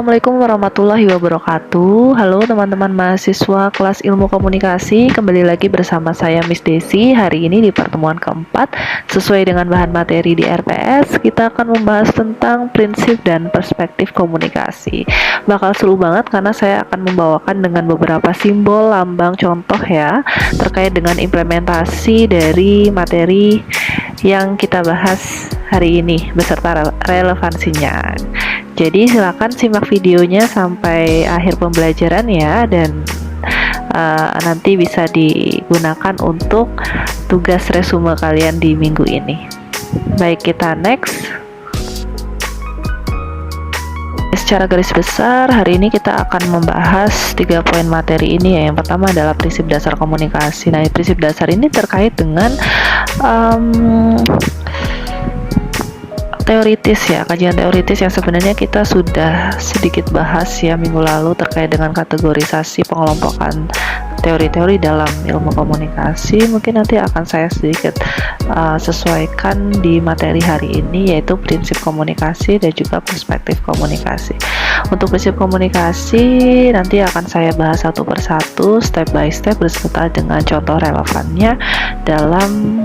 Assalamualaikum warahmatullahi wabarakatuh. Halo teman-teman mahasiswa kelas ilmu komunikasi, kembali lagi bersama saya Miss Desi. Hari ini di pertemuan keempat, sesuai dengan bahan materi di RPS, kita akan membahas tentang prinsip dan perspektif komunikasi. Bakal seru banget karena saya akan membawakan dengan beberapa simbol, lambang, contoh ya, terkait dengan implementasi dari materi yang kita bahas hari ini beserta relevansinya. Jadi silakan simak videonya sampai akhir pembelajaran ya, dan nanti bisa digunakan untuk tugas resume kalian di minggu ini. Baik, kita next. Secara garis besar, hari ini kita akan membahas 3 poin materi ini ya. Yang pertama adalah prinsip dasar komunikasi. Nah, prinsip dasar ini terkait dengan teoritis ya, kajian teoritis yang sebenarnya kita sudah sedikit bahas ya minggu lalu terkait dengan kategorisasi pengelompokan teori-teori dalam ilmu komunikasi. Mungkin nanti akan saya sedikit sesuaikan di materi hari ini, yaitu prinsip komunikasi dan juga perspektif komunikasi. Untuk prinsip komunikasi nanti akan saya bahas satu persatu, step by step beserta dengan contoh relevannya dalam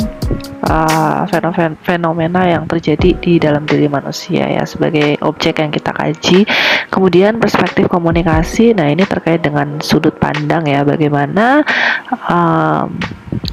fenomena yang terjadi di dalam diri manusia ya, sebagai objek yang kita kaji. Kemudian perspektif komunikasi, nah ini terkait dengan sudut pandang ya, bagaimana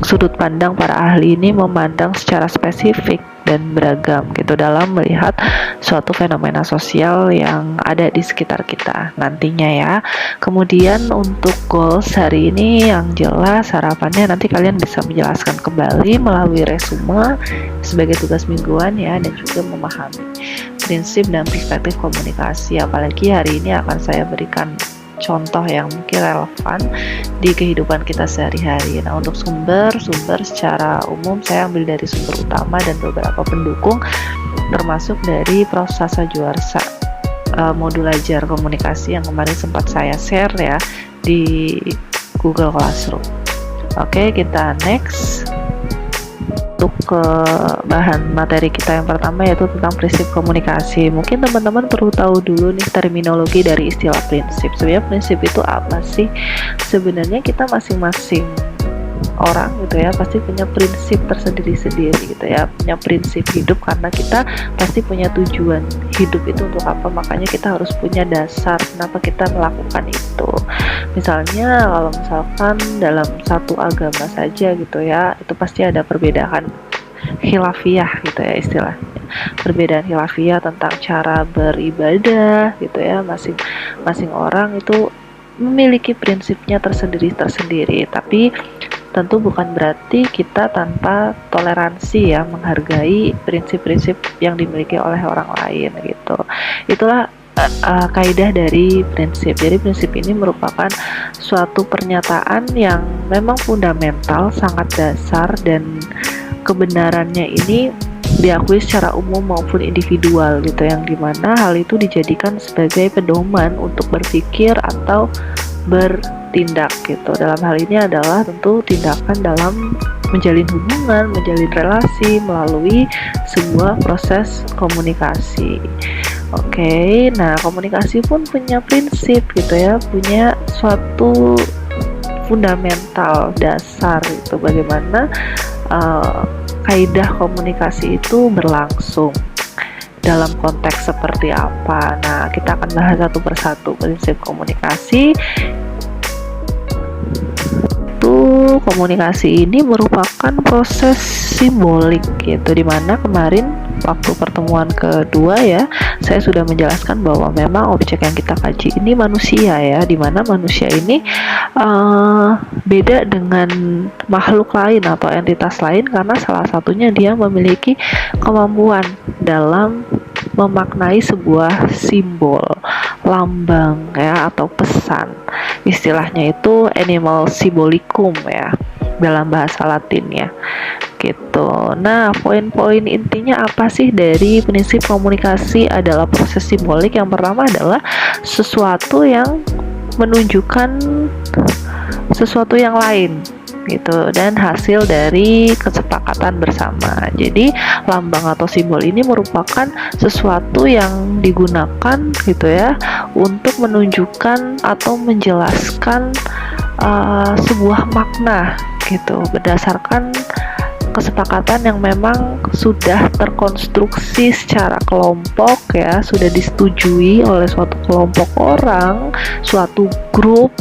sudut pandang para ahli ini memandang secara spesifik dan beragam gitu dalam melihat suatu fenomena sosial yang ada di sekitar kita nantinya ya. Kemudian untuk goals hari ini yang jelas harapannya nanti kalian bisa menjelaskan kembali melalui resume sebagai tugas mingguan ya, dan juga memahami prinsip dan perspektif komunikasi. Apalagi hari ini akan saya berikan contoh yang mungkin relevan di kehidupan kita sehari-hari. Nah, untuk sumber secara umum saya ambil dari sumber utama dan beberapa pendukung, termasuk dari Prof. Sasa Juarsa, modul ajar komunikasi yang kemarin sempat saya share ya di Google Classroom. Oke, kita next. Untuk ke bahan materi kita yang pertama, yaitu tentang prinsip komunikasi. Mungkin teman-teman perlu tahu dulu nih terminologi dari istilah prinsip. Sebenarnya prinsip itu apa sih? Sebenarnya kita masing-masing orang gitu ya pasti punya prinsip tersendiri-sendiri gitu ya, punya prinsip hidup, karena kita pasti punya tujuan hidup itu untuk apa, makanya kita harus punya dasar kenapa kita melakukan itu. Misalnya kalau misalkan dalam satu agama saja gitu ya, itu pasti ada perbedaan khilafiyah gitu ya istilahnya, perbedaan khilafiyah tentang cara beribadah gitu ya. Masing-masing orang itu memiliki prinsipnya tersendiri, tapi tentu bukan berarti kita tanpa toleransi ya, menghargai prinsip-prinsip yang dimiliki oleh orang lain gitu. Itulah kaidah dari prinsip. Jadi prinsip ini merupakan suatu pernyataan yang memang fundamental, sangat dasar, dan kebenarannya ini diakui secara umum maupun individual gitu, yang dimana hal itu dijadikan sebagai pedoman untuk berpikir atau bertindak gitu. Dalam hal ini adalah tentu tindakan dalam menjalin hubungan, menjalin relasi melalui sebuah proses komunikasi. Oke, nah komunikasi pun punya prinsip gitu ya, punya suatu fundamental dasar itu, bagaimana kaidah komunikasi itu berlangsung dalam konteks seperti apa. Nah, kita akan bahas satu persatu prinsip komunikasi. Komunikasi ini merupakan proses simbolik gitu, dimana kemarin waktu pertemuan kedua ya, saya sudah menjelaskan bahwa memang objek yang kita kaji ini manusia ya, dimana manusia ini beda dengan makhluk lain atau entitas lain karena salah satunya dia memiliki kemampuan dalam memaknai sebuah simbol, lambang ya, atau pesan. Istilahnya itu animal symbolicum ya dalam bahasa Latin ya gitu. Nah, poin-poin intinya apa sih dari prinsip komunikasi adalah proses simbolik. Yang pertama adalah sesuatu yang menunjukkan sesuatu yang lain gitu, dan hasil dari kesepakatan bersama. Jadi lambang atau simbol ini merupakan sesuatu yang digunakan gitu ya untuk menunjukkan atau menjelaskan sebuah makna gitu berdasarkan kesepakatan yang memang sudah terkonstruksi secara kelompok ya, sudah disetujui oleh suatu kelompok orang, suatu grup,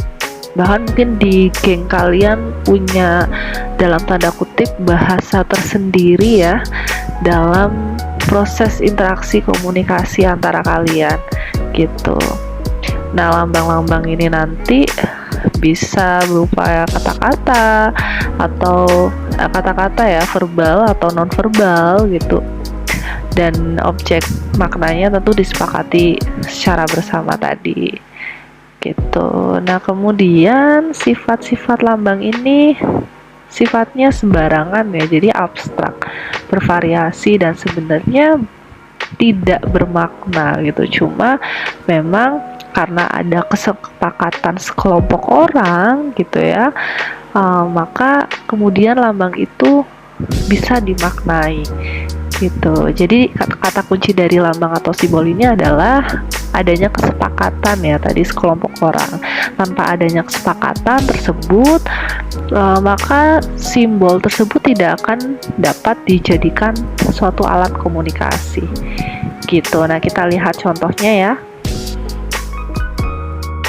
bahkan mungkin di geng kalian punya dalam tanda kutip bahasa tersendiri ya dalam proses interaksi komunikasi antara kalian gitu. Nah, lambang-lambang ini nanti bisa berupa kata-kata atau kata-kata ya, verbal atau non-verbal gitu. Dan objek maknanya tentu disepakati secara bersama tadi gitu. Nah, kemudian sifat-sifat lambang ini sifatnya sembarangan ya, jadi abstrak, bervariasi dan sebenarnya tidak bermakna gitu. Cuma memang karena ada kesepakatan sekelompok orang gitu ya, maka kemudian lambang itu bisa dimaknai gitu. Jadi kata kunci dari lambang atau simbol ini adalah adanya kesepakatan ya tadi sekelompok orang. Tanpa adanya kesepakatan tersebut, maka simbol tersebut tidak akan dapat dijadikan suatu alat komunikasi gitu. Nah, kita lihat contohnya ya.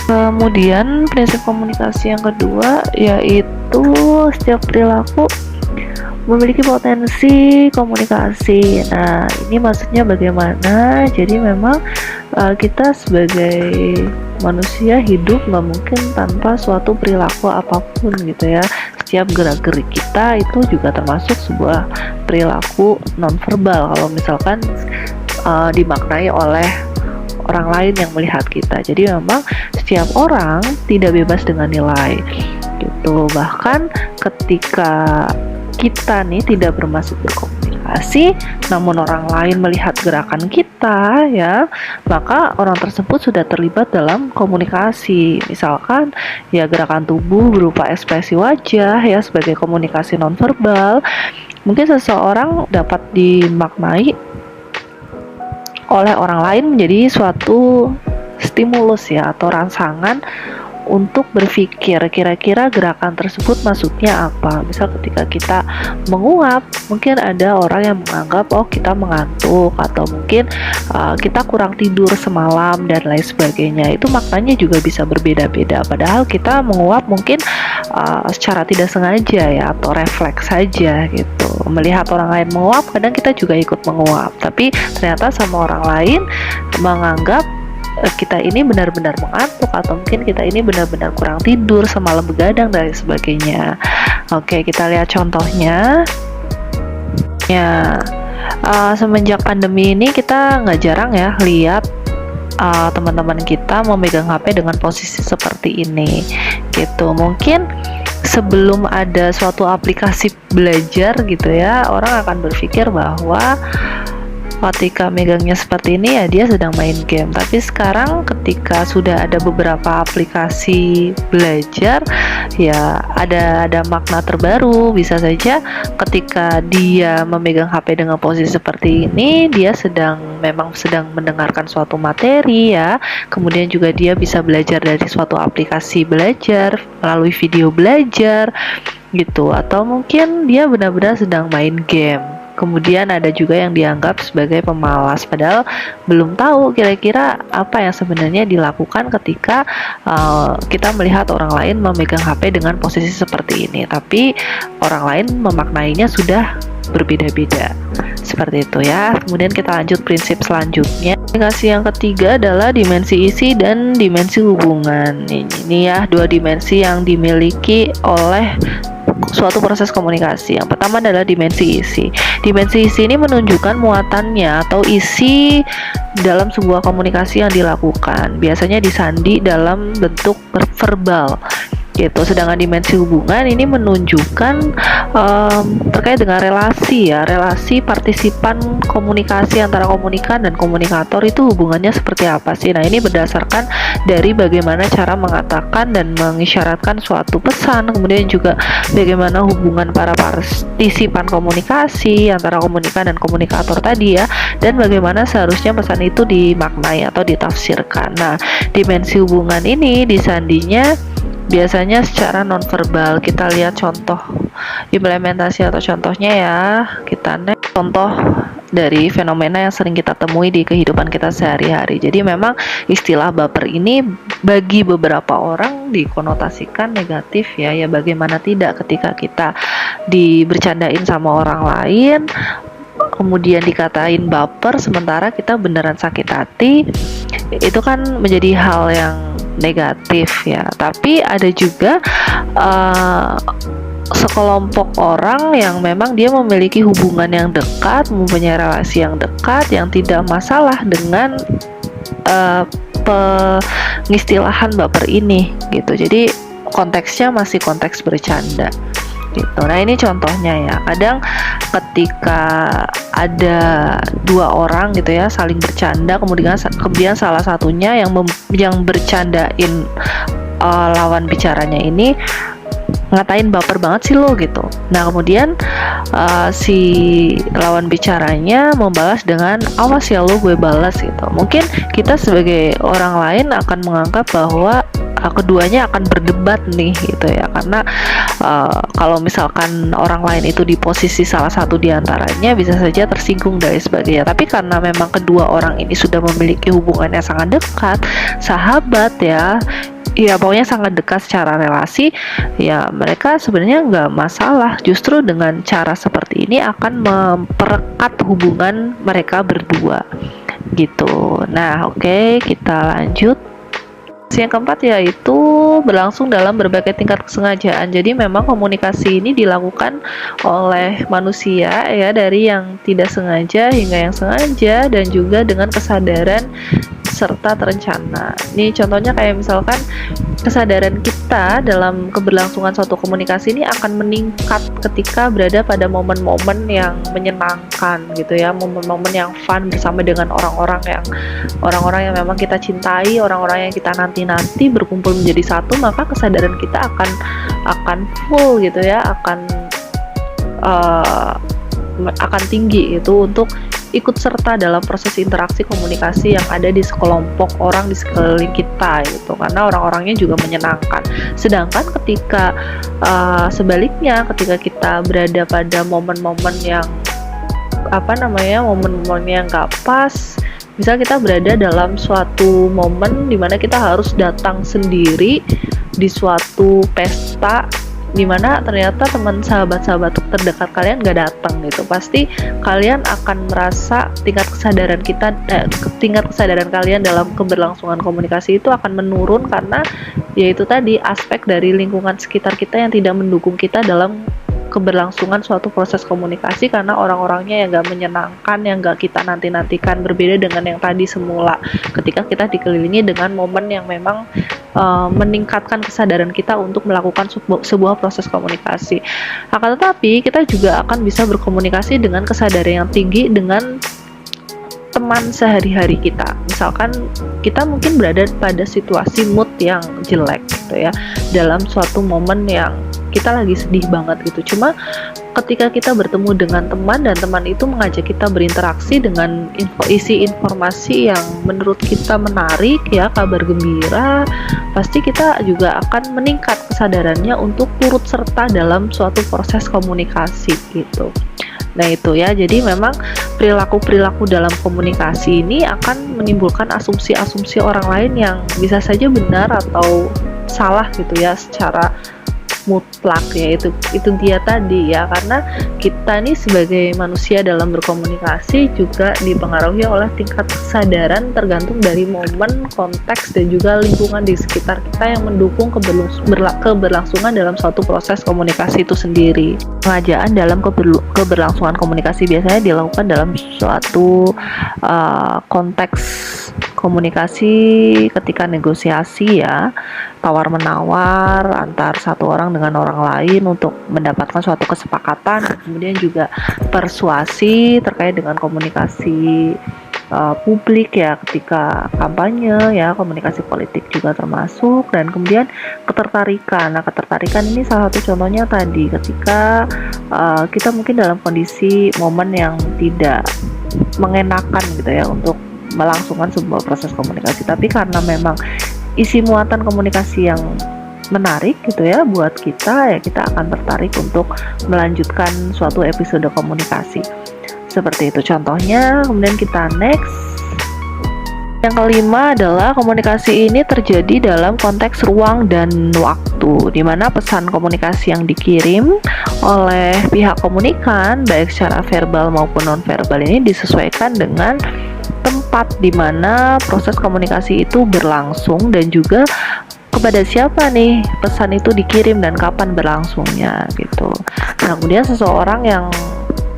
Kemudian prinsip komunikasi yang kedua yaitu setiap perilaku memiliki potensi komunikasi. Nah, ini maksudnya bagaimana? Jadi memang kita sebagai manusia hidup nggak mungkin tanpa suatu perilaku apapun gitu ya. Setiap gerak-gerik kita itu juga termasuk sebuah perilaku nonverbal kalau misalkan dimaknai oleh orang lain yang melihat kita. Jadi memang setiap orang tidak bebas dengan nilai gitu. Bahkan ketika kita nih tidak bermaksud berkomunikasi, namun orang lain melihat gerakan kita ya, maka orang tersebut sudah terlibat dalam komunikasi. Misalkan ya gerakan tubuh berupa ekspresi wajah ya sebagai komunikasi nonverbal. Mungkin seseorang dapat dimaknai oleh orang lain menjadi suatu stimulus ya atau rangsangan untuk berpikir kira-kira gerakan tersebut maksudnya apa. Misal ketika kita menguap, mungkin ada orang yang menganggap oh kita mengantuk atau mungkin kita kurang tidur semalam dan lain sebagainya. Itu maknanya juga bisa berbeda-beda. Padahal kita menguap mungkin secara tidak sengaja ya atau refleks saja gitu. Melihat orang lain menguap, kadang kita juga ikut menguap. Tapi ternyata sama orang lain menganggap kita ini benar-benar mengantuk atau mungkin kita ini benar-benar kurang tidur semalam begadang dan sebagainya. Oke, kita lihat contohnya ya. Semenjak pandemi ini kita nggak jarang ya lihat teman-teman kita memegang HP dengan posisi seperti ini gitu. Mungkin sebelum ada suatu aplikasi belajar gitu ya, orang akan berpikir bahwa ketika megangnya seperti ini ya dia sedang main game. Tapi sekarang ketika sudah ada beberapa aplikasi belajar ya ada makna terbaru. Bisa saja ketika dia memegang HP dengan posisi seperti ini, dia memang sedang mendengarkan suatu materi ya. Kemudian juga dia bisa belajar dari suatu aplikasi belajar melalui video belajar gitu, atau mungkin dia benar-benar sedang main game. Kemudian ada juga yang dianggap sebagai pemalas, padahal belum tahu kira-kira apa yang sebenarnya dilakukan ketika kita melihat orang lain memegang HP dengan posisi seperti ini. Tapi orang lain memaknainya sudah berbeda-beda. Seperti itu ya. Kemudian kita lanjut prinsip selanjutnya. Komunikasi yang ketiga adalah dimensi isi dan dimensi hubungan. Ini ya, dua dimensi yang dimiliki oleh suatu proses komunikasi. Yang pertama adalah dimensi isi. Dimensi isi ini menunjukkan muatannya atau isi dalam sebuah komunikasi yang dilakukan. Biasanya disandi dalam bentuk verbal gitu. Sedangkan dimensi hubungan ini menunjukkan terkait dengan relasi ya, relasi partisipan komunikasi antara komunikan dan komunikator itu hubungannya seperti apa sih. Nah, ini berdasarkan dari bagaimana cara mengatakan dan mengisyaratkan suatu pesan, kemudian juga bagaimana hubungan para partisipan komunikasi antara komunikan dan komunikator tadi ya, dan bagaimana seharusnya pesan itu dimaknai atau ditafsirkan. Nah, dimensi hubungan ini disandinya biasanya secara nonverbal. Kita lihat contoh implementasi atau contohnya ya. Kita contoh dari fenomena yang sering kita temui di kehidupan kita sehari-hari. Jadi memang istilah baper ini bagi beberapa orang dikonotasikan negatif ya. Ya bagaimana tidak ketika kita dibercandain sama orang lain, kemudian dikatain baper sementara kita beneran sakit hati, itu kan menjadi hal yang negatif ya. Tapi ada juga sekelompok orang yang memang dia memiliki hubungan yang dekat, mempunyai relasi yang dekat, yang tidak masalah dengan pengistilahan baper ini gitu. Jadi konteksnya masih konteks bercanda gitu. Nah, ini contohnya ya. Kadang ketika ada dua orang gitu ya saling bercanda, kemudian salah satunya yang bercandain lawan bicaranya ini ngatain baper banget sih lo gitu. Nah, kemudian si lawan bicaranya membalas dengan awas ya lo gue balas gitu. Mungkin kita sebagai orang lain akan menganggap bahwa keduanya akan berdebat nih gitu ya, karena kalau misalkan orang lain itu di posisi salah satu di antaranya bisa saja tersinggung dan sebagainya. Tapi karena memang kedua orang ini sudah memiliki hubungan yang sangat dekat, sahabat ya, pokoknya sangat dekat secara relasi, ya mereka sebenarnya nggak masalah. Justru dengan cara seperti ini akan memperekat hubungan mereka berdua gitu. Nah, oke, kita lanjut. Yang keempat yaitu berlangsung dalam berbagai tingkat kesengajaan. Jadi memang komunikasi ini dilakukan oleh manusia ya, dari yang tidak sengaja hingga yang sengaja, dan juga dengan kesadaran serta terencana. Ini contohnya kayak misalkan kesadaran kita dalam keberlangsungan suatu komunikasi ini akan meningkat ketika berada pada momen-momen yang menyenangkan gitu ya, momen-momen yang fun bersama dengan orang-orang yang memang kita cintai, orang-orang yang kita nanti berkumpul menjadi satu, maka kesadaran kita akan full gitu ya, akan tinggi itu untuk ikut serta dalam proses interaksi komunikasi yang ada di sekelompok orang di sekeliling kita gitu, karena orang-orangnya juga menyenangkan. Sedangkan ketika sebaliknya, ketika kita berada pada momen-momen yang momen-momen yang gak pas, misal kita berada dalam suatu momen dimana kita harus datang sendiri di suatu pesta dimana ternyata teman sahabat-sahabat terdekat kalian gak datang gitu, pasti kalian akan merasa tingkat kesadaran kalian dalam keberlangsungan komunikasi itu akan menurun, karena yaitu tadi aspek dari lingkungan sekitar kita yang tidak mendukung kita dalam keberlangsungan suatu proses komunikasi, karena orang-orangnya yang gak menyenangkan, yang gak kita nantikan, berbeda dengan yang tadi semula ketika kita dikelilingi dengan momen yang memang meningkatkan kesadaran kita untuk melakukan sebuah proses komunikasi. Akan tetapi kita juga akan bisa berkomunikasi dengan kesadaran yang tinggi dengan teman sehari-hari kita. Misalkan kita mungkin berada pada situasi mood yang jelek gitu ya, dalam suatu momen yang kita lagi sedih banget gitu. Cuma ketika kita bertemu dengan teman dan teman itu mengajak kita berinteraksi dengan isi informasi yang menurut kita menarik ya, kabar gembira, pasti kita juga akan meningkat kesadarannya untuk turut serta dalam suatu proses komunikasi gitu. Nah itu ya, jadi memang perilaku-perilaku dalam komunikasi ini akan menimbulkan asumsi-asumsi orang lain yang bisa saja benar atau salah gitu ya secara mutlak ya. Itu dia tadi ya, karena kita nih sebagai manusia dalam berkomunikasi juga dipengaruhi oleh tingkat kesadaran tergantung dari momen, konteks, dan juga lingkungan di sekitar kita yang mendukung keberlangsungan dalam suatu proses komunikasi itu sendiri. Pengajaan dalam keberlangsungan komunikasi biasanya dilakukan dalam suatu konteks komunikasi ketika negosiasi ya, tawar-menawar antar satu orang dengan orang lain untuk mendapatkan suatu kesepakatan, kemudian juga persuasi terkait dengan komunikasi publik ya ketika kampanye ya, komunikasi politik juga termasuk, dan kemudian ketertarikan. Nah, ketertarikan ini salah satu contohnya tadi ketika kita mungkin dalam kondisi momen yang tidak mengenakan gitu ya untuk melangsungkan sebuah proses komunikasi, tapi karena memang isi muatan komunikasi yang menarik gitu ya buat kita, ya kita akan tertarik untuk melanjutkan suatu episode komunikasi seperti itu contohnya. Kemudian kita next, yang kelima adalah komunikasi ini terjadi dalam konteks ruang dan waktu, di mana pesan komunikasi yang dikirim oleh pihak komunikan baik secara verbal maupun nonverbal ini disesuaikan dengan tempat di mana proses komunikasi itu berlangsung dan juga kepada siapa nih pesan itu dikirim dan kapan berlangsungnya gitu. Nah, kemudian seseorang yang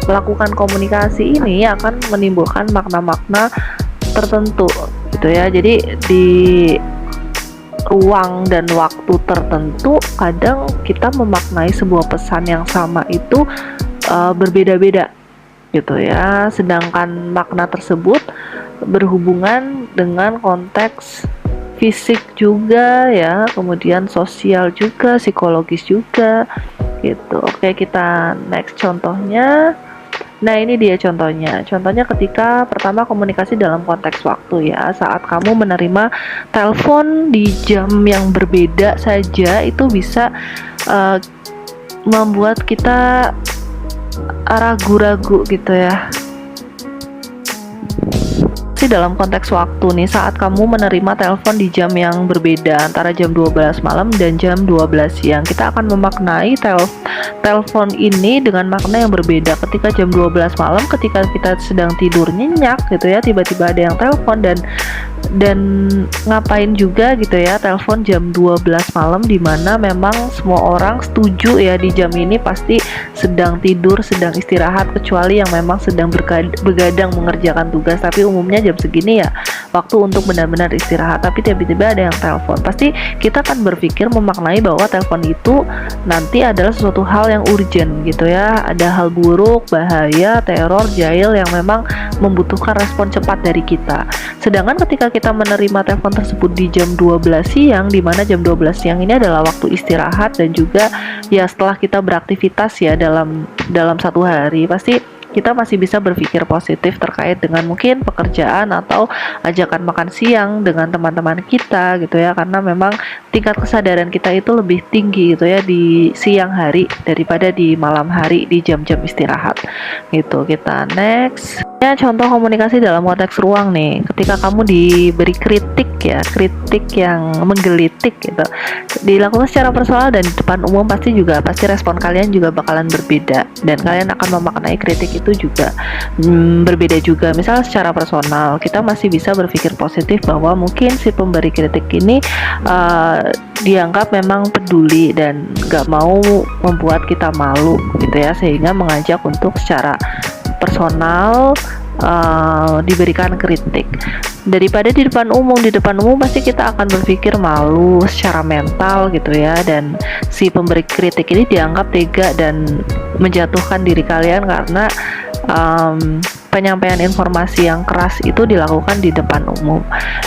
melakukan komunikasi ini akan menimbulkan makna-makna tertentu gitu ya. Jadi di ruang dan waktu tertentu kadang kita memaknai sebuah pesan yang sama itu berbeda-beda gitu ya. Sedangkan makna tersebut berhubungan dengan konteks fisik juga ya, kemudian sosial juga, psikologis juga gitu. Oke, kita next contohnya. Nah, ini dia contohnya. Contohnya ketika pertama komunikasi dalam konteks waktu ya, saat kamu menerima telepon di jam yang berbeda saja itu bisa membuat kita ragu-ragu gitu ya. Dalam konteks waktu nih, saat kamu menerima telepon di jam yang berbeda antara jam 12 malam dan jam 12 siang, kita akan memaknai telepon ini dengan makna yang berbeda. Ketika jam 12 malam, ketika kita sedang tidur nyenyak gitu ya, tiba-tiba ada yang telepon dan ngapain juga gitu ya telepon jam 12 malam, dimana memang semua orang setuju ya di jam ini pasti sedang tidur, sedang istirahat, kecuali yang memang sedang begadang mengerjakan tugas, tapi umumnya jam segini ya waktu untuk benar-benar istirahat. Tapi tiba-tiba ada yang telepon, pasti kita akan berpikir memaknai bahwa telepon itu nanti adalah sesuatu hal yang urgent gitu ya, ada hal buruk, bahaya, teror, jahil yang memang membutuhkan respon cepat dari kita. Sedangkan ketika kita menerima telepon tersebut di jam 12 siang, di mana jam 12 siang ini adalah waktu istirahat dan juga ya setelah kita beraktivitas ya dalam satu hari, pasti kita masih bisa berpikir positif terkait dengan mungkin pekerjaan atau ajakan makan siang dengan teman-teman kita gitu ya, karena memang tingkat kesadaran kita itu lebih tinggi gitu ya di siang hari daripada di malam hari di jam-jam istirahat gitu. Kita next ya, contoh komunikasi dalam konteks ruang nih, ketika kamu diberi kritik ya, kritik yang menggelitik gitu, dilakukan secara personal dan di depan umum, pasti respon kalian juga bakalan berbeda dan kalian akan memaknai kritik itu juga berbeda juga. Misal secara personal kita masih bisa berpikir positif bahwa mungkin si pemberi kritik ini dianggap memang peduli dan gak mau membuat kita malu gitu ya, sehingga mengajak untuk secara personal diberikan kritik. Daripada di depan umum pasti kita akan berpikir malu secara mental gitu ya, dan si pemberi kritik ini dianggap tega dan menjatuhkan diri kalian karena penyampaian informasi yang keras itu dilakukan di depan umum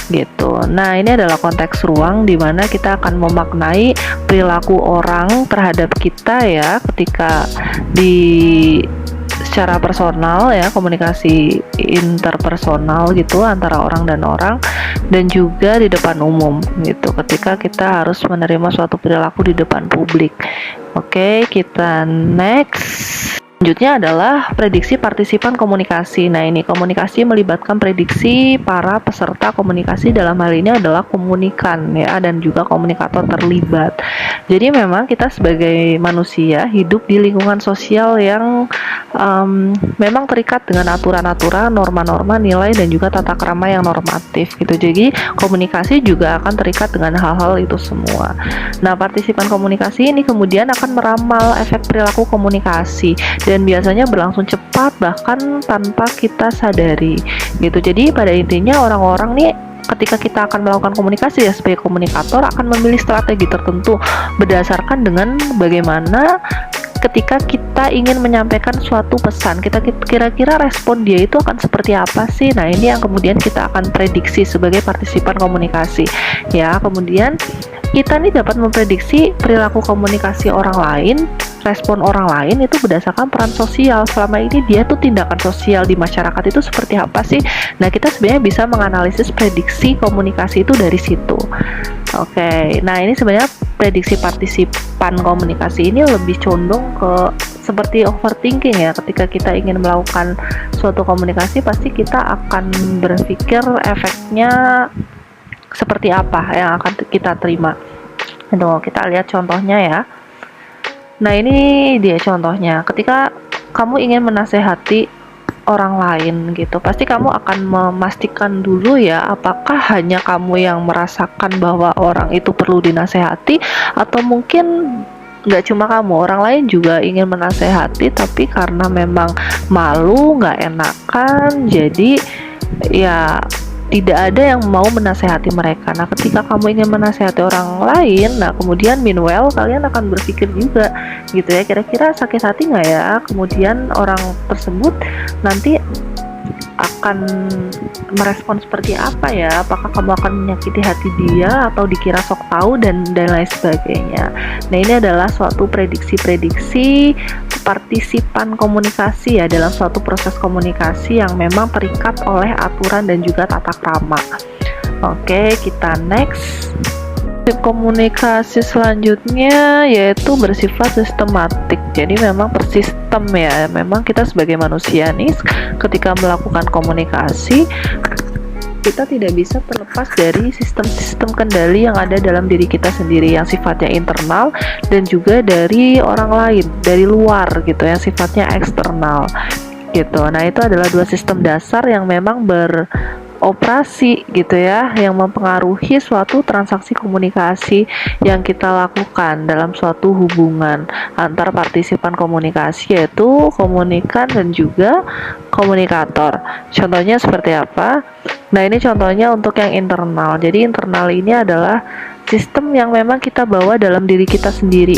gitu. Nah, ini adalah konteks ruang di mana kita akan memaknai perilaku orang terhadap kita ya, ketika secara personal ya, komunikasi interpersonal gitu antara orang dan orang, dan juga di depan umum gitu ketika kita harus menerima suatu perilaku di depan publik. Oke, kita next. Selanjutnya adalah prediksi partisipan komunikasi. Nah, ini komunikasi melibatkan prediksi para peserta komunikasi, dalam hal ini adalah komunikan ya, dan juga komunikator terlibat. Jadi memang kita sebagai manusia hidup di lingkungan sosial yang memang terikat dengan aturan-aturan, norma-norma, nilai, dan juga tata krama yang normatif gitu. Jadi komunikasi juga akan terikat dengan hal-hal itu semua. Nah, partisipan komunikasi ini kemudian akan meramal efek perilaku komunikasi dan biasanya berlangsung cepat bahkan tanpa kita sadari gitu. Jadi pada intinya orang-orang nih ketika kita akan melakukan komunikasi ya sebagai komunikator akan memilih strategi tertentu berdasarkan dengan bagaimana ketika kita ingin menyampaikan suatu pesan, kita kira-kira respon dia itu akan seperti apa sih. Nah, ini yang kemudian kita akan prediksi sebagai partisipan komunikasi ya. Kemudian kita nih dapat memprediksi perilaku komunikasi orang lain, respon orang lain itu berdasarkan peran sosial. Selama ini dia tuh tindakan sosial di masyarakat itu seperti apa sih. Nah, kita sebenarnya bisa menganalisis prediksi komunikasi itu dari situ. Oke, nah ini sebenarnya prediksi partisipan komunikasi ini lebih condong ke seperti overthinking ya. Ketika kita ingin melakukan suatu komunikasi, pasti kita akan berpikir efeknya seperti apa yang akan kita terima. Aduh, kita lihat contohnya ya. Nah, ini dia contohnya. Ketika kamu ingin menasehati orang lain gitu, pasti kamu akan memastikan dulu ya apakah hanya kamu yang merasakan bahwa orang itu perlu dinasehati, atau mungkin nggak cuma kamu, orang lain juga ingin menasehati tapi karena memang malu, nggak enakan, jadi ya tidak ada yang mau menasehati mereka. Nah, ketika kamu ingin menasehati orang lain, nah kemudian meanwhile kalian akan berpikir juga gitu ya, kira-kira sakit hati nggak ya kemudian orang tersebut nanti akan merespon seperti apa ya, apakah kamu akan menyakiti hati dia atau dikira sok tahu dan lain sebagainya. Nah, ini adalah suatu prediksi-prediksi partisipan komunikasi ya dalam suatu proses komunikasi yang memang terikat oleh aturan dan juga tata krama. Oke, kita next. Tip komunikasi selanjutnya yaitu bersifat sistematik. Jadi memang persistem ya. Memang kita sebagai manusia nih ketika melakukan komunikasi kita tidak bisa terlepas dari sistem-sistem kendali yang ada dalam diri kita sendiri yang sifatnya internal dan juga dari orang lain, dari luar gitu yang sifatnya eksternal gitu. Nah, itu adalah dua sistem dasar yang memang beroperasi gitu ya, yang mempengaruhi suatu transaksi komunikasi yang kita lakukan dalam suatu hubungan antar partisipan komunikasi, yaitu komunikan dan juga komunikator. Contohnya seperti apa? Nah, ini contohnya untuk yang internal. Jadi internal ini adalah sistem yang memang kita bawa dalam diri kita sendiri.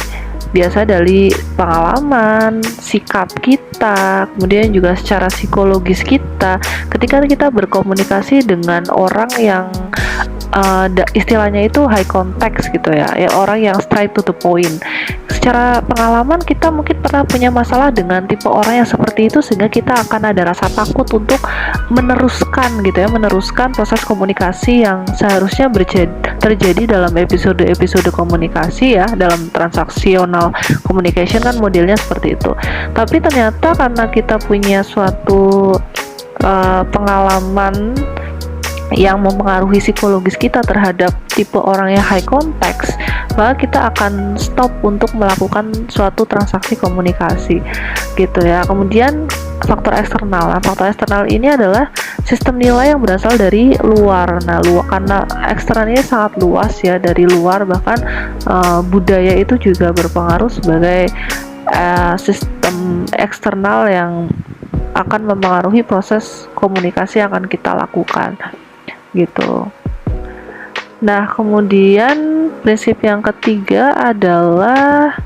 Biasa dari pengalaman, sikap kita, kemudian juga secara psikologis kita. Ketika kita berkomunikasi dengan orang yang istilahnya itu high context gitu ya, orang yang straight to the point. Secara pengalaman kita mungkin pernah punya masalah dengan tipe orang yang seperti itu, sehingga kita akan ada rasa takut untuk meneruskan gitu ya, meneruskan proses komunikasi yang seharusnya terjadi dalam episode komunikasi ya, dalam transaksional communication kan modelnya seperti itu. Tapi ternyata karena kita punya suatu pengalaman yang mempengaruhi psikologis kita terhadap tipe orang yang high context, maka kita akan stop untuk melakukan suatu transaksi komunikasi gitu ya. Kemudian faktor eksternal. Nah, faktor eksternal ini adalah sistem nilai yang berasal dari luar. Nah, karena eksternal ini sangat luas ya, dari luar, bahkan budaya itu juga berpengaruh sebagai sistem eksternal yang akan mempengaruhi proses komunikasi yang akan kita lakukan gitu. Nah, kemudian prinsip yang ketiga adalah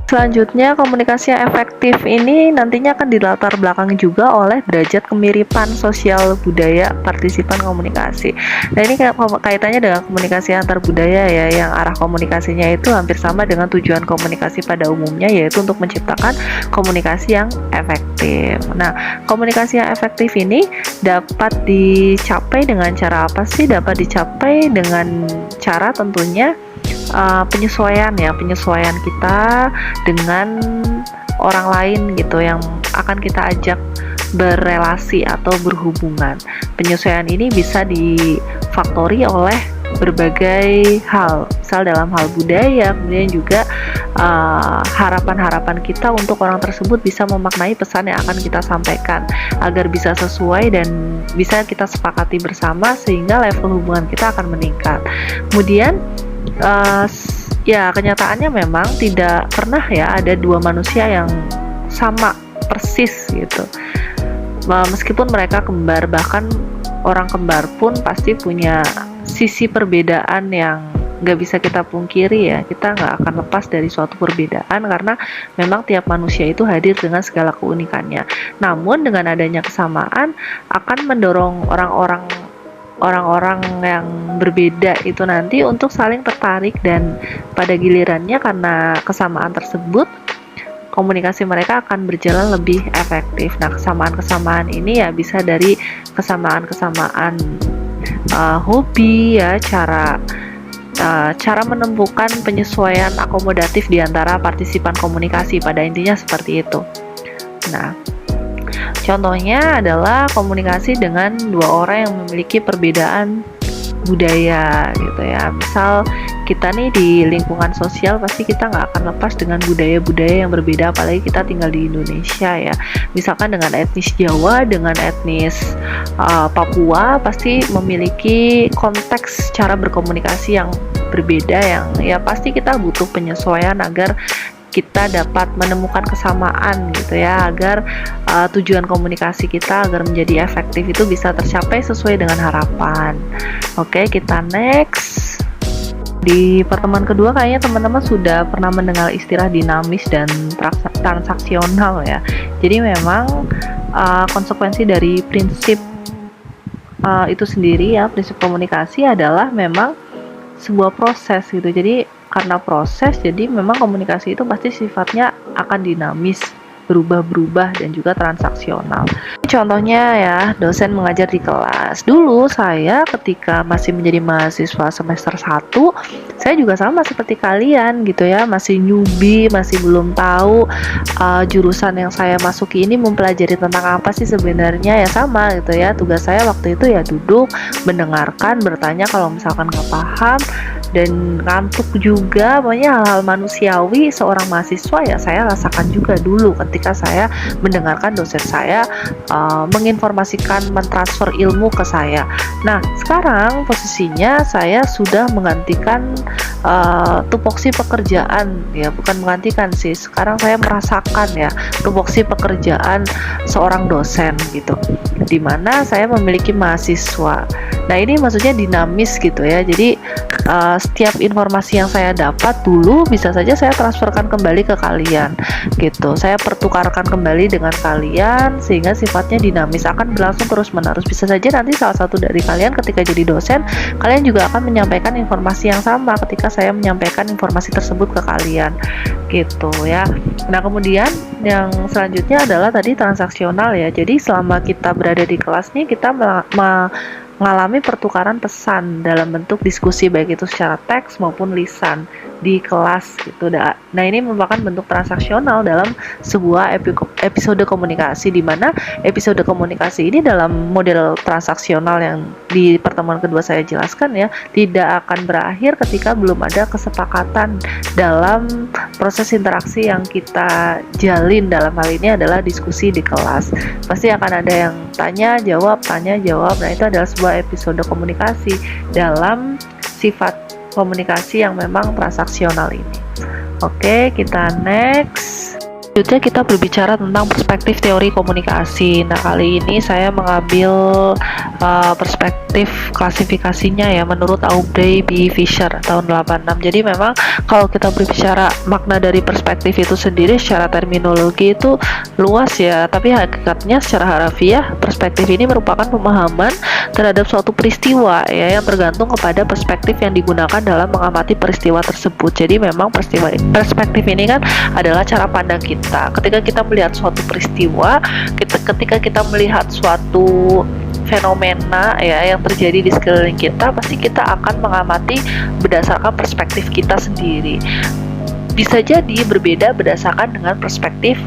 selanjutnya, komunikasi yang efektif ini nantinya akan dilatar belakangi juga oleh derajat kemiripan sosial budaya partisipan komunikasi. Nah, ini kaitannya dengan komunikasi antar budaya ya, yang arah komunikasinya itu hampir sama dengan tujuan komunikasi pada umumnya, yaitu untuk menciptakan komunikasi yang efektif. Nah, komunikasi yang efektif ini dapat dicapai dengan cara apa sih? Dapat dicapai dengan cara tentunya penyesuaian kita dengan orang lain gitu yang akan kita ajak berelasi atau berhubungan. Penyesuaian ini bisa difaktori oleh berbagai hal, misal dalam hal budaya, kemudian juga harapan-harapan kita untuk orang tersebut bisa memaknai pesan yang akan kita sampaikan agar bisa sesuai dan bisa kita sepakati bersama sehingga level hubungan kita akan meningkat. Kemudian ya kenyataannya memang tidak pernah ya ada dua manusia yang sama persis gitu. meskipun mereka kembar, bahkan orang kembar pun pasti punya sisi perbedaan yang nggak bisa kita pungkiri ya. Kita nggak akan lepas dari suatu perbedaan karena memang tiap manusia itu hadir dengan segala keunikannya. Namun dengan adanya kesamaan akan mendorong orang-orang yang berbeda itu nanti untuk saling tertarik, dan pada gilirannya karena kesamaan tersebut komunikasi mereka akan berjalan lebih efektif. Nah, kesamaan-kesamaan ini ya bisa dari kesamaan-kesamaan hobi ya, cara menemukan penyesuaian akomodatif di antara partisipan komunikasi, pada intinya seperti itu. Nah, contohnya adalah komunikasi dengan dua orang yang memiliki perbedaan budaya gitu ya. Misal kita nih di lingkungan sosial pasti kita nggak akan lepas dengan budaya-budaya yang berbeda, apalagi kita tinggal di Indonesia ya. Misalkan dengan etnis Jawa dengan etnis Papua pasti memiliki konteks cara berkomunikasi yang berbeda, yang ya pasti kita butuh penyesuaian agar kita dapat menemukan kesamaan gitu ya, agar tujuan komunikasi kita agar menjadi efektif itu bisa tercapai sesuai dengan harapan. Oke, kita next. Di pertemuan kedua kayaknya teman-teman sudah pernah mendengar istilah dinamis dan transaksional ya. Jadi memang konsekuensi dari prinsip itu sendiri ya, prinsip komunikasi adalah memang sebuah proses gitu. Jadi karena proses, jadi memang komunikasi itu pasti sifatnya akan dinamis, berubah-berubah, dan juga transaksional. Contohnya ya, dosen mengajar di kelas. Dulu saya ketika masih menjadi mahasiswa semester 1, saya juga sama seperti kalian gitu ya, masih newbie, masih belum tahu jurusan yang saya masuki ini mempelajari tentang apa sih sebenarnya ya. Sama gitu ya, tugas saya waktu itu ya duduk, mendengarkan, bertanya kalau misalkan nggak paham, dan ngantuk juga. Pokoknya hal-hal manusiawi seorang mahasiswa ya saya rasakan juga dulu ketika saya mendengarkan dosen saya menginformasikan, mentransfer ilmu ke saya. Nah, sekarang posisinya saya sudah menggantikan tupoksi pekerjaan ya, bukan menggantikan sih, sekarang saya merasakan ya tupoksi pekerjaan seorang dosen gitu, dimana saya memiliki mahasiswa. Nah, ini maksudnya dinamis gitu ya. Jadi setiap informasi yang saya dapat dulu bisa saja saya transferkan kembali ke kalian gitu. Saya pertukarkan kembali dengan kalian sehingga sifatnya dinamis, akan berlangsung terus-menerus. Bisa saja nanti salah satu dari kalian ketika jadi dosen, kalian juga akan menyampaikan informasi yang sama ketika saya menyampaikan informasi tersebut ke kalian gitu ya. Nah, kemudian yang selanjutnya adalah tadi transaksional ya. Jadi selama kita berada di kelas nih, kita mengalami pertukaran pesan dalam bentuk diskusi, baik itu secara teks maupun lisan di kelas gitu. Nah, ini merupakan bentuk transaksional dalam sebuah episode komunikasi, di mana episode komunikasi ini dalam model transaksional yang di pertemuan kedua saya jelaskan ya, tidak akan berakhir ketika belum ada kesepakatan dalam proses interaksi yang kita jalin. Dalam hal ini adalah diskusi di kelas. Pasti akan ada yang tanya jawab. Nah, itu adalah sebuah episode komunikasi dalam sifat komunikasi yang memang transaksional ini. Oke, kita next. Selanjutnya kita berbicara tentang perspektif teori komunikasi. Nah, kali ini saya mengambil perspektif klasifikasinya ya menurut Aubrey B. Fisher tahun 86. Jadi memang kalau kita berbicara makna dari perspektif itu sendiri secara terminologi itu luas ya, tapi hakikatnya secara harafiah perspektif ini merupakan pemahaman terhadap suatu peristiwa ya, yang tergantung kepada perspektif yang digunakan dalam mengamati peristiwa tersebut. Jadi memang perspektif ini kan adalah cara pandang kita ketika kita melihat suatu peristiwa, ketika kita melihat suatu fenomena ya yang terjadi di sekeliling kita, pasti kita akan mengamati berdasarkan perspektif kita sendiri. Bisa jadi berbeda berdasarkan dengan perspektif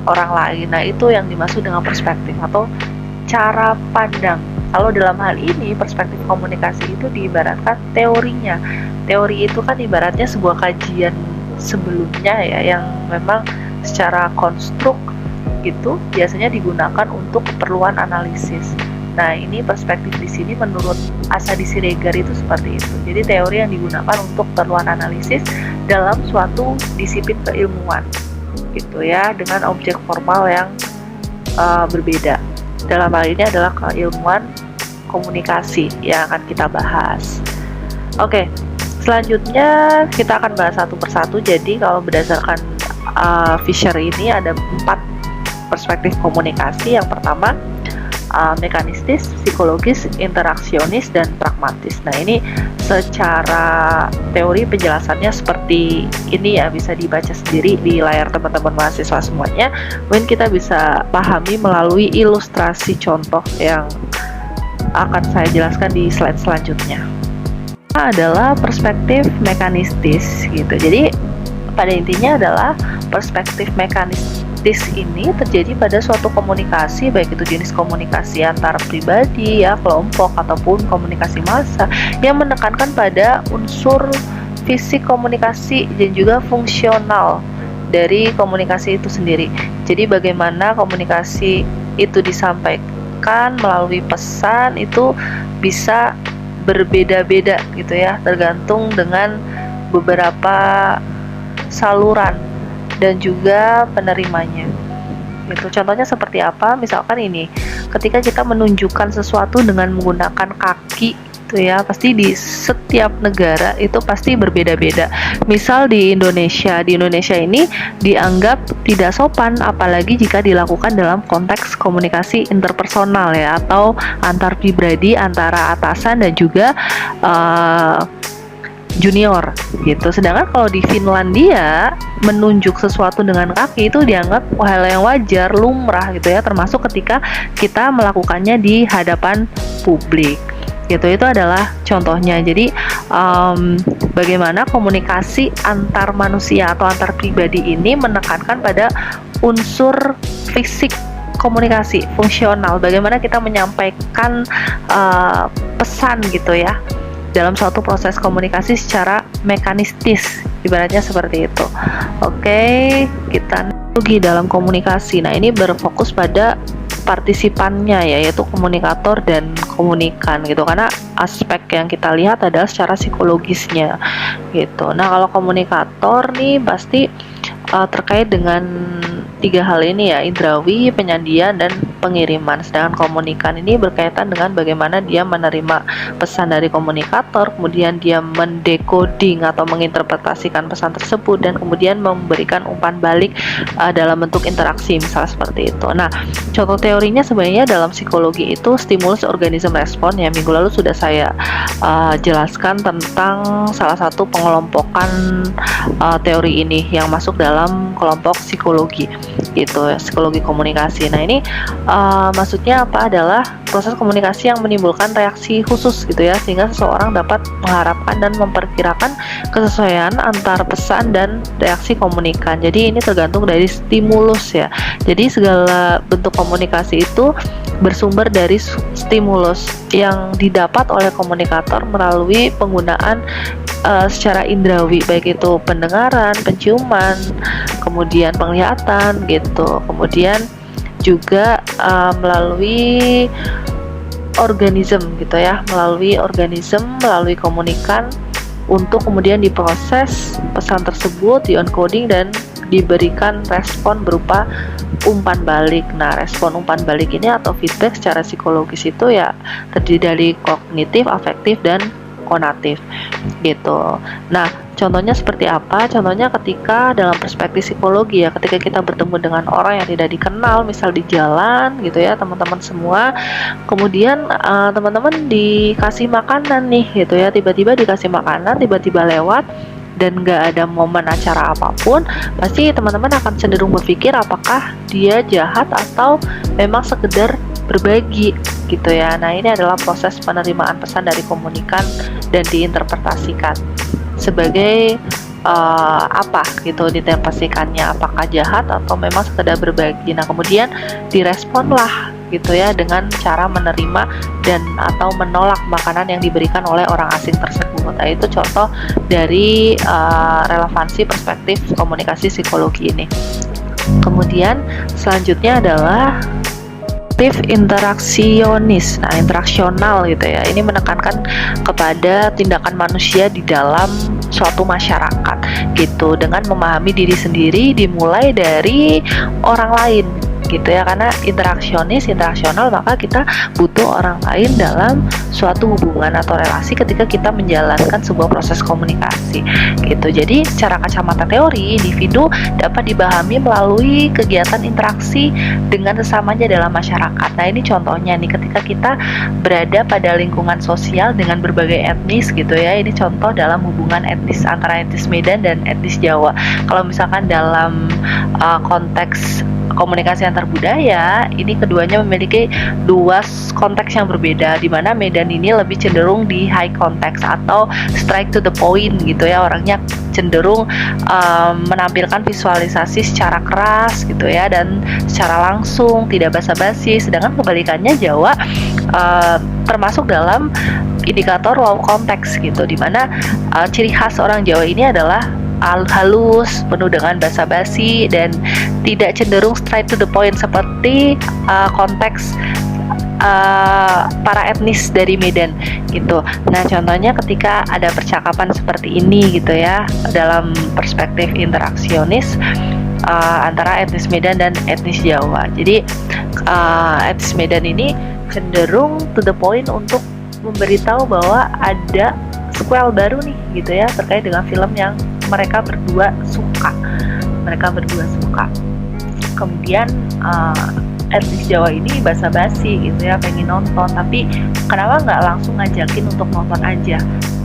orang lain. Nah, itu yang dimaksud dengan perspektif atau cara pandang. Kalau dalam hal ini perspektif komunikasi itu diibaratkan teorinya. Teori itu kan ibaratnya sebuah kajian sebelumnya ya, yang memang secara konstruk itu biasanya digunakan untuk keperluan analisis. Nah, ini perspektif di sini menurut Asadi Siregar itu seperti itu. Jadi teori yang digunakan untuk keperluan analisis dalam suatu disiplin keilmuan gitu ya, dengan objek formal yang berbeda. dalam hal ini adalah keilmuan komunikasi yang akan kita bahas. Oke, selanjutnya kita akan bahas satu persatu. Jadi kalau berdasarkan Fisher ini ada 4 perspektif komunikasi. Yang pertama mekanistis, psikologis, interaksionis, dan pragmatis. Nah, ini secara teori penjelasannya seperti ini ya, bisa dibaca sendiri di layar teman-teman mahasiswa semuanya. Mungkin kita bisa pahami melalui ilustrasi contoh yang akan saya jelaskan di slide selanjutnya. Adalah perspektif mekanistis gitu. Jadi pada intinya adalah perspektif mekanistis ini terjadi pada suatu komunikasi, baik itu jenis komunikasi antar pribadi ya, kelompok, ataupun komunikasi massa, yang menekankan pada unsur fisik komunikasi dan juga fungsional dari komunikasi itu sendiri. Jadi bagaimana komunikasi itu disampaikan melalui pesan itu bisa berbeda-beda gitu ya, tergantung dengan beberapa saluran dan juga penerimanya. Itu contohnya seperti apa? Misalkan ini, ketika kita menunjukkan sesuatu dengan menggunakan kaki itu ya, pasti di setiap negara itu pasti berbeda-beda. Misal di Indonesia ini dianggap tidak sopan apalagi jika dilakukan dalam konteks komunikasi interpersonal ya, atau antar pribadi antara atasan dan juga junior gitu. Sedangkan kalau di Finlandia menunjuk sesuatu dengan kaki itu dianggap hal yang wajar, lumrah gitu ya, termasuk ketika kita melakukannya di hadapan publik gitu. Itu adalah contohnya. Jadi bagaimana komunikasi antar manusia atau antar pribadi ini menekankan pada unsur fisik komunikasi, fungsional, bagaimana kita menyampaikan pesan gitu ya dalam suatu proses komunikasi secara mekanistis, ibaratnya seperti itu. Oke, kita lagi dalam komunikasi. Nah, ini berfokus pada partisipannya ya, yaitu komunikator dan komunikan gitu, karena aspek yang kita lihat adalah secara psikologisnya gitu. Nah, kalau komunikator nih pasti terkait dengan 3 hal ini ya, indrawi, penyandian, dan pengiriman. Sedangkan komunikan ini berkaitan dengan bagaimana dia menerima pesan dari komunikator, kemudian dia mendecoding atau menginterpretasikan pesan tersebut, dan kemudian memberikan umpan balik dalam bentuk interaksi, misalnya seperti itu. Nah, contoh teorinya sebenarnya dalam psikologi itu stimulus organism respon ya. Minggu lalu sudah saya jelaskan tentang salah satu pengelompokan teori ini yang masuk dalam kelompok psikologi gitu, psikologi komunikasi. Nah, ini maksudnya apa? Adalah proses komunikasi yang menimbulkan reaksi khusus gitu ya, sehingga seseorang dapat mengharapkan dan memperkirakan kesesuaian antar pesan dan reaksi komunikan. Jadi ini tergantung dari stimulus ya. Jadi segala bentuk komunikasi itu bersumber dari stimulus yang didapat oleh komunikator melalui penggunaan secara indrawi, baik itu pendengaran, penciuman, kemudian penglihatan gitu, kemudian juga melalui organisme gitu ya, melalui komunikan untuk kemudian diproses pesan tersebut, di encoding dan diberikan respon berupa umpan balik. Nah, respon umpan balik ini atau feedback secara psikologis itu ya terdiri dari kognitif, afektif, dan konatif gitu. Nah, contohnya seperti apa? Contohnya ketika dalam perspektif psikologi ya, ketika kita bertemu dengan orang yang tidak dikenal, misal di jalan gitu ya, teman-teman semua, kemudian teman-teman dikasih makanan nih gitu ya, tiba-tiba dikasih makanan, tiba-tiba lewat dan nggak ada momen acara apapun, pasti teman-teman akan cenderung berpikir apakah dia jahat atau memang sekedar berbagi gitu ya. Nah, ini adalah proses penerimaan pesan dari komunikan dan diinterpretasikan sebagai apa gitu, diinterpretasikannya apakah jahat atau memang sekedar berbagi. Nah, kemudian diresponlah gitu ya dengan cara menerima dan atau menolak makanan yang diberikan oleh orang asing tersebut. Nah, itu contoh dari relevansi perspektif komunikasi psikologi ini. Kemudian selanjutnya adalah interaksionis. Nah, interaksional gitu ya. Ini menekankan kepada tindakan manusia di dalam suatu masyarakat gitu, dengan memahami diri sendiri dimulai dari orang lain gitu ya, karena interaksional, maka kita butuh orang lain dalam suatu hubungan atau relasi ketika kita menjalankan sebuah proses komunikasi gitu. Jadi secara kacamata teori, individu dapat dipahami melalui kegiatan interaksi dengan sesamanya dalam masyarakat. Nah, ini contohnya nih, ketika kita berada pada lingkungan sosial dengan berbagai etnis gitu ya. Ini contoh dalam hubungan etnis antara etnis Medan dan etnis Jawa. Kalau misalkan dalam konteks komunikasi antar budaya, ini keduanya memiliki dua konteks yang berbeda, di mana Medan ini lebih cenderung di high context atau straight to the point gitu ya, orangnya cenderung menampilkan visualisasi secara keras gitu ya, dan secara langsung, tidak basa-basi. Sedangkan kebalikannya Jawa termasuk dalam indikator low context gitu, dimana ciri khas orang Jawa ini adalah halus, penuh dengan basa-basi, dan tidak cenderung straight to the point seperti konteks para etnis dari Medan gitu. Nah, contohnya ketika ada percakapan seperti ini gitu ya, dalam perspektif interaksionis antara etnis Medan dan etnis Jawa. Jadi etnis Medan ini cenderung to the point untuk memberitahu bahwa ada sequel baru nih gitu ya, terkait dengan film yang mereka berdua suka. Kemudian etnis Jawa ini basa-basi gitu ya, pengen nonton, tapi kenapa nggak langsung ngajakin untuk nonton aja,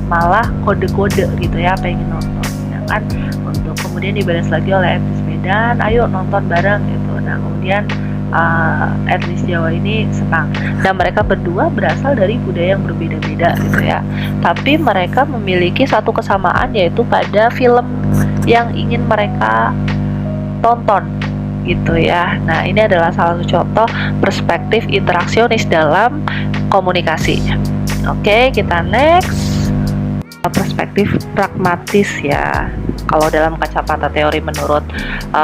malah kode-kode gitu ya, pengen nonton. Sedangkan untuk kemudian dibalas lagi oleh etnis Medan, ayo nonton bareng gitu. Nah, kemudian etnis Jawa ini senang. Dan mereka berdua berasal dari budaya yang berbeda-beda gitu ya, tapi mereka memiliki satu kesamaan, yaitu pada film yang ingin mereka tonton gitu ya. Nah, ini adalah salah satu contoh perspektif interaksionis dalam komunikasi. Oke, kita next. Perspektif pragmatis ya. Kalau dalam kacamata teori menurut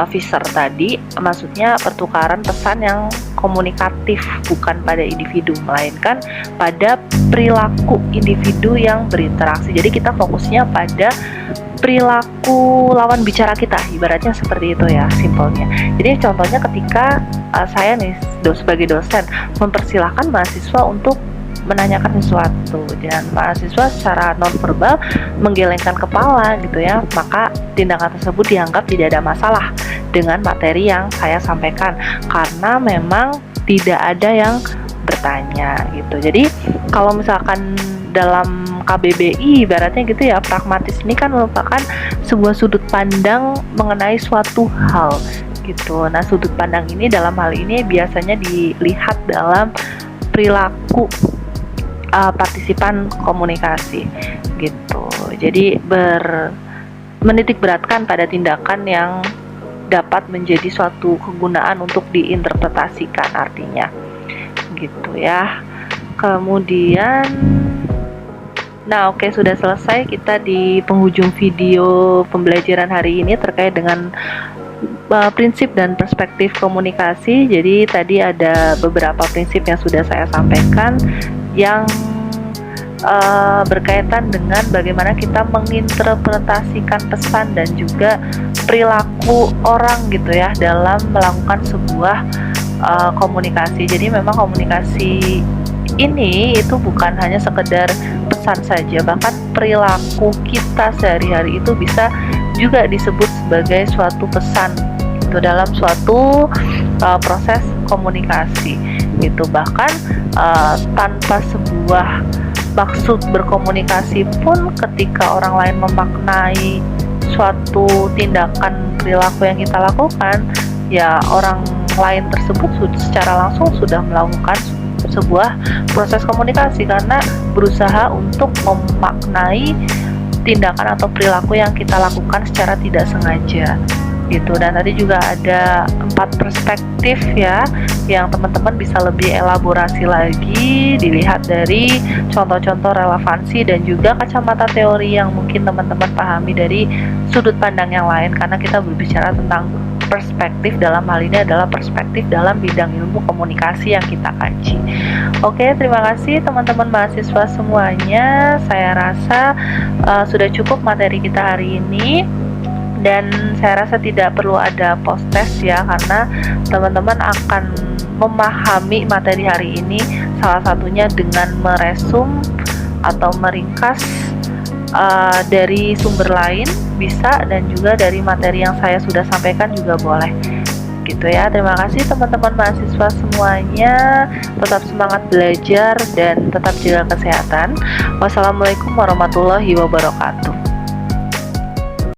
Visser tadi, maksudnya pertukaran pesan yang komunikatif, bukan pada individu, melainkan pada perilaku individu yang berinteraksi. Jadi kita fokusnya pada perilaku lawan bicara kita, ibaratnya seperti itu ya, simpelnya. Jadi contohnya ketika saya nih sebagai dosen mempersilahkan mahasiswa untuk menanyakan sesuatu, dan mahasiswa secara nonverbal menggelengkan kepala gitu ya, maka tindakan tersebut dianggap tidak ada masalah dengan materi yang saya sampaikan, karena memang tidak ada yang bertanya gitu. Jadi kalau misalkan dalam KBBI ibaratnya gitu ya, pragmatis ini kan merupakan sebuah sudut pandang mengenai suatu hal gitu. Nah, sudut pandang ini dalam hal ini biasanya dilihat dalam perilaku partisipan komunikasi gitu. Jadi menitik beratkan pada tindakan yang dapat menjadi suatu kegunaan untuk diinterpretasikan artinya gitu ya. Kemudian oke, sudah selesai kita di penghujung video pembelajaran hari ini terkait dengan prinsip dan perspektif komunikasi. Jadi tadi ada beberapa prinsip yang sudah saya sampaikan yang berkaitan dengan bagaimana kita menginterpretasikan pesan dan juga perilaku orang gitu ya dalam melakukan sebuah komunikasi. Jadi memang komunikasi ini itu bukan hanya sekedar pesan saja, bahkan perilaku kita sehari-hari itu bisa juga disebut sebagai suatu pesan itu dalam suatu proses komunikasi gitu. Bahkan tanpa sebuah maksud berkomunikasi pun, ketika orang lain memaknai suatu tindakan perilaku yang kita lakukan, ya orang lain tersebut secara langsung sudah melakukan sebuah proses komunikasi karena berusaha untuk memaknai tindakan atau perilaku yang kita lakukan secara tidak sengaja gitu. Dan tadi juga ada 4 perspektif ya yang teman-teman bisa lebih elaborasi lagi, dilihat dari contoh-contoh relevansi dan juga kacamata teori yang mungkin teman-teman pahami dari sudut pandang yang lain, karena kita berbicara tentang perspektif, dalam hal ini adalah perspektif dalam bidang ilmu komunikasi yang kita kaji. Oke, terima kasih teman-teman mahasiswa semuanya. Saya rasa sudah cukup materi kita hari ini. dan saya rasa tidak perlu ada post test ya, karena teman-teman akan memahami materi hari ini salah satunya dengan meresum atau meringkas dari sumber lain bisa, dan juga dari materi yang saya sudah sampaikan juga boleh gitu ya. Terima kasih teman-teman mahasiswa semuanya, tetap semangat belajar dan tetap jaga kesehatan. Wassalamualaikum warahmatullahi wabarakatuh.